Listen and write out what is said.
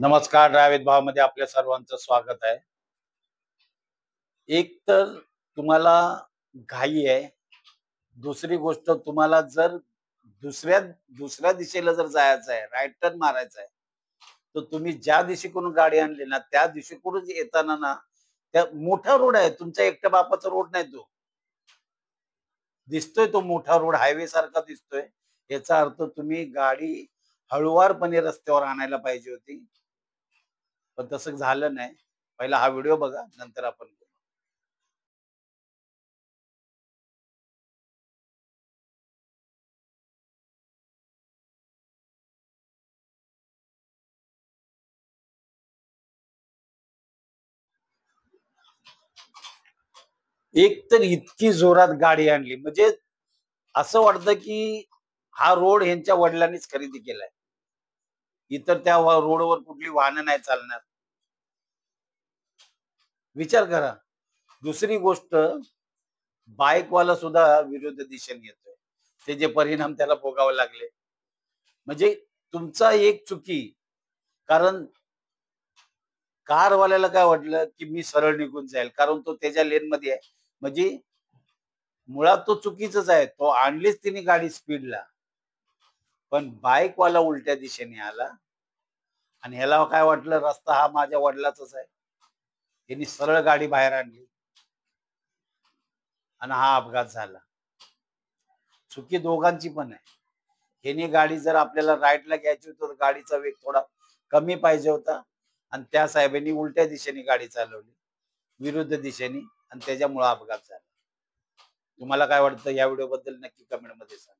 नमस्कार. ड्रायव्हित भावामध्ये आपल्या सर्वांचं स्वागत आहे. एक तर तुम्हाला घाई आहे. दुसरी गोष्ट तुम्हाला जर दुसऱ्या दुसऱ्या दिशेला जर जायचं आहे, राईट टर्न मारायचा आहे, तर तुम्ही ज्या दिशेकडून गाडी आणली ना, त्या दिशेकडून येताना ना, त्या मोठा रोड आहे. तुमच्या एकट्या बापाचा रोड नाही तो. दिसतोय तो मोठा रोड हायवे सारखा दिसतोय. याचा अर्थ तुम्ही गाडी हळुवारपणे रस्त्यावर आणायला पाहिजे होती. पण तसं झालं नाही. पहिला हा व्हिडिओ बघा, नंतर आपण बोलू. एक तर इतकी जोरात गाडी आणली, म्हणजे असं वाटतं की हा रोड ह्यांच्या वडिलांनीच खरेदी केलाय. इतर त्या रोडवर कुठली वाहनं नाही चालणार. विचार करा. दुसरी गोष्ट, बाईकवाला सुद्धा विरुद्ध दिशेने येतोय. त्याचे परिणाम त्याला भोगावे लागले. म्हणजे तुमचा एक चुकी. कारण कारवाल्याला काय वाटलं, की मी सरळ निघून जाईल, कारण तो त्याच्या लेनमध्ये आहे. म्हणजे मुळात तो चुकीचाच आहे. तो आणलीच तिने गाडी स्पीडला. पण बाईकवाला उलट्या दिशेने आला आणि ह्याला काय वाटलं, रस्ता हा माझ्या वडिलाचाच आहे. त्यांनी सरळ गाडी बाहेर आणली आणि हा अपघात झाला. चुकी दोघांची पण आहे. ह्यानी गाडी जर आपल्याला राईटला घ्यायची होती, तर गाडीचा वेग थोडा कमी पाहिजे होता आणि त्या साहेबांनी उलट्या दिशेने गाडी चालवली, विरुद्ध दिशेने, आणि त्याच्यामुळे अपघात झाला. तुम्हाला काय वाटतं या व्हिडिओ बद्दल नक्की कमेंट मध्ये सांगा.